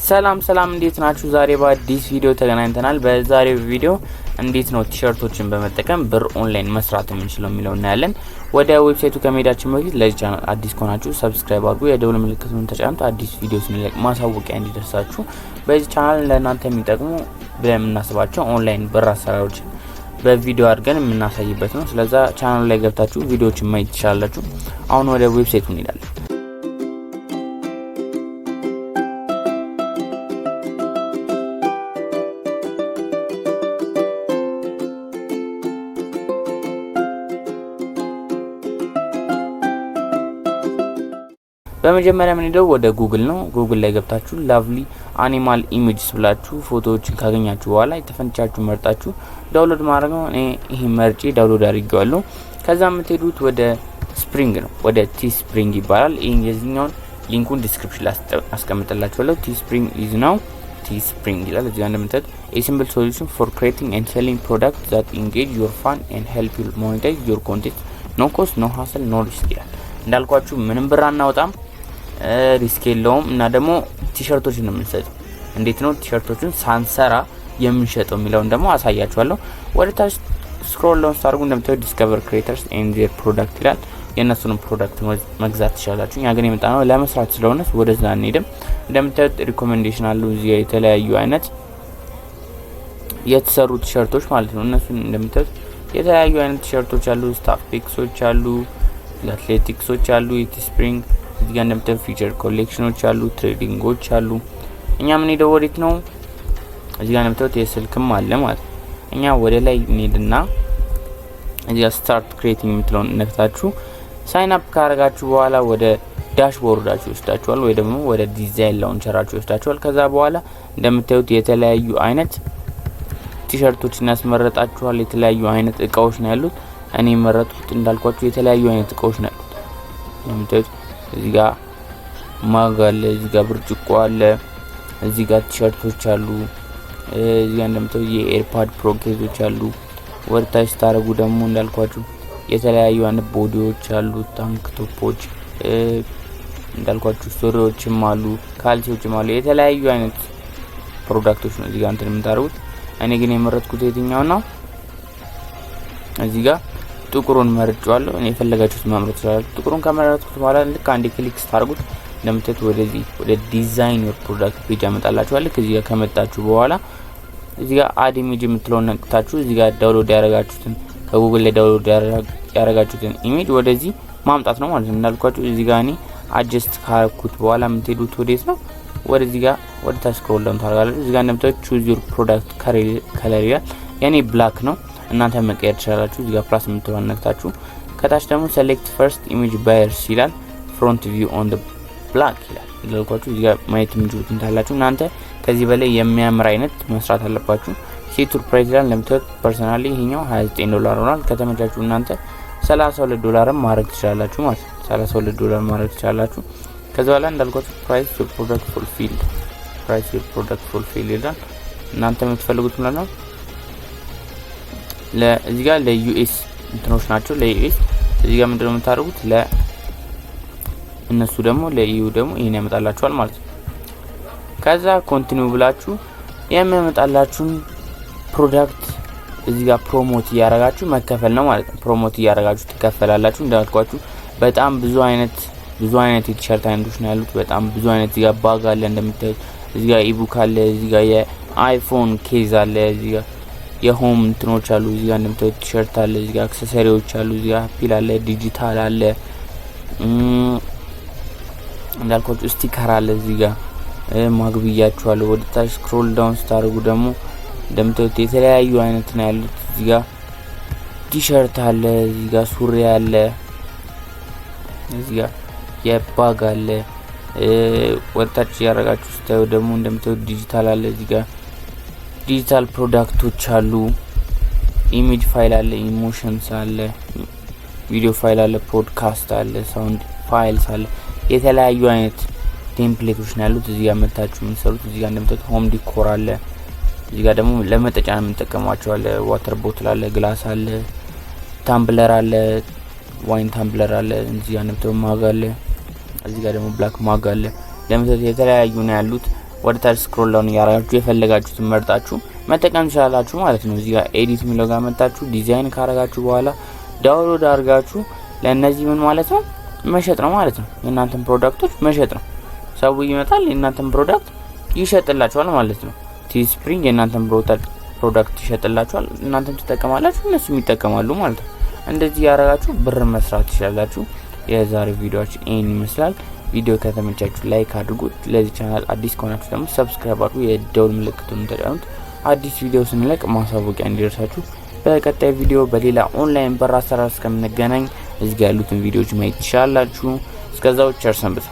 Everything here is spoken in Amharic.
ሰላም እንዴት ናችሁ? ዛሬ በአዲስ ቪዲዮ ተገናኝተናል። በዛሬው ቪዲዮ እንዴት ነው ቲሸርቶችን በመጠቀም ብር ኦንላይን መስራት የምንችለው የሚለው እናያለን። ወደ ዌብሳይቱ ከመሄዳችን በፊት ለዚህ ቻናል አዲስ ከሆናችሁ ሰብስክራይብ አድርጉ፣ የደወል ምልክቱን ተጫኑት፣ አዲስ ቪዲዮ ስንለቅ ማሳወቂያ እንዲደርሳችሁ። በዚህ ቻናል ለእናንተ የሚጠቅሙ ብለን የምናስባቸው ኦንላይን ብር አሰራሮች በቪዲዮ አድርገን የምናሳይበት ነው። ስለዛ ቻናሉ ላይ ገብታችሁ ቪዲዮዎችን ማየት ትችላላችሁ። አሁን ወደ ዌብሳይቱ እንሄዳለን። በመጀመሪያ ምን ሄደው ወደ ጉግል ነው። ጉግል ላይ ገብታችሁ ላቭሊ አኒማል ኢሜጅስ ብላችሁ ፎቶዎችን ካገኛችሁ በኋላ የተፈንቻችሁ መርጣችሁ ዳውንሎድ ማድረግ ነው። እኔ ይሄ መርጬ ዳውንሎድ አድርጌዋለሁ። ከዛ የምትሄዱት ወደ ስፕሪንግ ነው። ወደ ቲ ስፕሪንግ ይባላል። ይሄን የዚህኛውን ሊንኩን ዲስክሪፕሽን ላይ አስቀምጥላችኋለሁ። ቲ ስፕሪንግ ኢዝ ናው ቲ ስፕሪንግ ይላል። እዚህ እንደምታዩት a simple solution for creating and selling products that engage your fun and help you monetize your content, no cost, no hassle, no risk ይላል። እንዳልኳችሁ ምንም ብር አናወጣም፣ ሪስክ የለውም እና ደግሞ ቲሸርቶችን ነው የምንሰጠው። እንዴት ነው ቲሸርቶችን ሳንሰራ የምንሸጠው የሚለውን ደግሞ አሳያችኋለሁ። ወደ ታች ስክሮል ዳውን ስታርጉ እንደምታዩት ዲስከቨር ክሬተርስ ኤንድ ዜር ፕሮዳክት ይላል። የእነሱንም ፕሮዳክት መግዛት ትችላላችሁ። እኛ ግን የመጣነው ለመስራት ስለሆነ ወደዛ እንሄድም። እንደምታዩት ሪኮሜንዴሽን አሉ እዚህ የተለያዩ አይነት የተሰሩ ቲሸርቶች ማለት ነው። እነሱን እንደምታዩት የተለያዩ አይነት ቲሸርቶች አሉ። ስታፍ ፒክሶች አሉ፣ አትሌቲክሶች አሉ፣ ኢቲ ስፕሪንግ እዚህ ጋር እንደምታዩት ፊቸር ኮሌክሽኖች አሉ፣ ትሬዲንጎች አሉ። እኛ ምን ሄደው ወዴት ነው? እዚህ ጋር እንደምታዩት የስልክም አለ ማለት ነው። እኛ ወደ ላይ እንሄድና እዚህ ጋር ስታርት ክሬቲንግ የምትለውን ነክታችሁ ሳይን አፕ ካረጋችሁ በኋላ ወደ ዳሽቦርዳችሁ ይወስዳችኋል፣ ወይ ደግሞ ወደ ዲዛይን ላውንቸራችሁ ይወስዳችኋል። ከዛ በኋላ እንደምታዩት የተለያዩ አይነት ቲሸርቶችን ያስመረጣችኋል። የተለያዩ አይነት እቃዎች ነው ያሉት። እኔ መረጥኩት እንዳልኳችሁ የተለያዩ አይነት እቃዎች ነው ያሉት። እንደምታዩት እዚህ ጋር ማግ አለ፣ እዚህ ጋር ብርጭቆ አለ፣ እዚህ ጋር ቲሸርቶች አሉ፣ እዚህ ጋር እንደምታዩት የኤርፓድ ፕሮ ኬዞች አሉ። ወርታች ታረጉ ደግሞ እንዳልኳችሁ የተለያዩ አይነት ቦዲዎች አሉ፣ ታንክ ቶፖች እንዳልኳችሁ ስቶሪዎችም አሉ፣ ካልሲዎችም አሉ። የተለያዩ አይነት ፕሮዳክቶች ነው እዚህ ጋር እንትን የምታረጉት። እኔ ግን የመረጥኩት የትኛው ነው? እዚህ ጋር ጥቁሩን መርጫለሁ። እኔ የፈለጋችሁት ማምረጥ ይችላል። ጥቁሩን ከመረጥኩት በኋላ ልክ አንዴ ክሊክ ስታርጉት እንደምታዩት ወደዚህ ወደ ዲዛይን ዮር ፕሮዳክት ፔጅ ያመጣላችኋል። ከዚህ ጋር ከመጣችሁ በኋላ እዚህ ጋር አድ ኢሜጅ የምትለውን ነክታችሁ እዚህ ጋር ዳውንሎድ ያረጋችሁትን ከጉግል ላይ ዳውንሎድ ያረጋችሁትን ኢሜጅ ወደዚህ ማምጣት ነው ማለት ነው። እንዳልኳችሁ እዚህ ጋር እኔ አጀስት ካረኩት በኋላ የምትሄዱት ወዴት ነው? ወደዚህ ጋር ወደ ታች ስክሮል ዳውን ታደርጋላችሁ። እዚህ ጋር እንደምታዩት ቹዝ ዮር ፕሮዳክት ከለር ይላል። የኔ ብላክ ነው፣ እናንተ መቀየር ትችላላችሁ። እዚህ ጋር ፕላስ የምትለውን ነክታችሁ ከታች ደግሞ ሴሌክት ፈርስት ኢሜጅ ባየርስ ይላል። ፍሮንት ቪው ኦን ዘ ብላክ ይላል። እንዳልኳችሁ እዚህ ጋር ማየት የምትችሉት እንታላችሁ። እናንተ ከዚህ በላይ የሚያምር አይነት መስራት አለባችሁ። ሴቱር ፕራይስ ይላል። እንደምታዩት ፐርሰናሊ ይሄኛው $29 ሆኗል። ከተመቻችሁ እናንተ $32 ማድረግ ትችላላችሁ ማለት ነው። $32 ማድረግ ትችላላችሁ። ከዛ በኋላ እንዳልኳችሁ ፕራይስ ዮር ፕሮዳክት ፉልፊል ይላል። እናንተ የምትፈልጉት ማለት ነው። ለዚህ ጋር ለዩኤስ እንትኖች ናቸው። ለዩኤስ እዚህ ጋር ምንድነው የምታደርጉት? ለእነሱ ደግሞ ለኢዩ ደግሞ ይሄን ያመጣላችኋል ማለት ነው። ከዛ ኮንቲኒው ብላችሁ የሚያመጣላችሁን ፕሮዳክት እዚህ ጋር ፕሮሞት እያረጋችሁ መከፈል ነው ማለት ነው። ፕሮሞት እያረጋችሁ ትከፈላላችሁ። እንዳልኳችሁ በጣም ብዙ አይነት የቲሸርት አይነቶች ነው ያሉት። በጣም ብዙ አይነት እዚህ ጋር ባግ አለ፣ እንደምታዩት እዚህ ጋር ኢቡክ አለ፣ እዚህ ጋር የአይፎን ኬዝ አለ፣ እዚህ ጋር የሆም እንትኖች አሉ፣ እዚህ ጋር እንደምታዩት ቲሸርት አለ፣ እዚህ ጋር አክሰሰሪዎች አሉ፣ እዚህ ጋር ፒል አለ፣ ዲጂታል አለ፣ እንዳልኳችሁ ስቲከር አለ፣ እዚህ ጋር ማግብያችኋለሁ። ወደ ታች ስክሮል ዳውን ስታደርጉ ደግሞ እንደምታዩት የተለያዩ አይነት ነው ያሉት። እዚህ ጋር ቲሸርት አለ፣ እዚህ ጋር ሱሪ አለ፣ እዚህ ጋር የባግ አለ። ወደ ታች ያረጋችሁ ስታዩ ደግሞ እንደምታዩት ዲጂታል አለ፣ እዚህ ጋር ዲጂታል ፕሮዳክቶች አሉ። ኢሜጅ ፋይል አለ፣ ኢሞሽንስ አለ፣ ቪዲዮ ፋይል አለ፣ ፖድካስት አለ፣ ሳውንድ ፋይልስ አለ። የተለያዩ አይነት ቴምፕሌቶች ነው ያሉት። እዚህ ጋር መታችሁ የምትሰሩት። እዚህ ጋር እንደምታዩት ሆም ዲኮር አለ። እዚህ ጋር ደግሞ ለመጠጫ የምንጠቀማቸው አለ፣ ዋተር ቦትል አለ፣ ግላስ አለ፣ ታምብለር አለ፣ ዋይን ታምብለር አለ። እዚህ ጋር እንደምታዩት ማግ አለ። እዚህ ጋር ደግሞ ብላክ ማግ አለ። ለምሳሌ የተለያዩ ነው ያሉት። ወደ ታች ስክሮል ዳውን ያረጋችሁ የፈለጋችሁትን መርጣችሁ መጠቀም ትችላላችሁ ማለት ነው። እዚህ ጋር ኤዲት ሚለው ጋር መጣችሁ ዲዛይን ካረጋችሁ በኋላ ዳውንሎድ አድርጋችሁ ለነዚህ ምን ማለት ነው መሸጥ ነው ማለት ነው። የእናንተን ፕሮዳክቶች መሸጥ ነው። ሰው ይመጣል የእናንተን ፕሮዳክት ይሸጥላችኋል ማለት ነው። ቲስፕሪንግ የእናንተን ፕሮዳክት ይሸጥላችኋል፣ እናንተም ትጠቀማላችሁ፣ እነሱም ይጠቀማሉ ማለት ነው። እንደዚህ ያረጋችሁ ብር መስራት ትችላላችሁ። የዛሬው ቪዲዮአችን ይሄን ይመስላል። ቪዲዮ ከተመቻችሁ ላይክ አድርጉት። ለዚህ ቻናል አዲስ ከሆናችሁ ደግሞ ሰብስክራይብ አድርጉ፣ የደውል ምልክቱን ተጫኑት። አዲስ ቪዲዮ ስንለቅ ማሳወቂያ እንዲደርሳችሁ። በቀጣይ ቪዲዮ በሌላ ኦንላይን በር አሰራር እስከምንገናኝ እዚህ ጋር ያሉትን ቪዲዮዎች ማየት ትችላላችሁ። እስከዛው ቸር ሰንብቱ።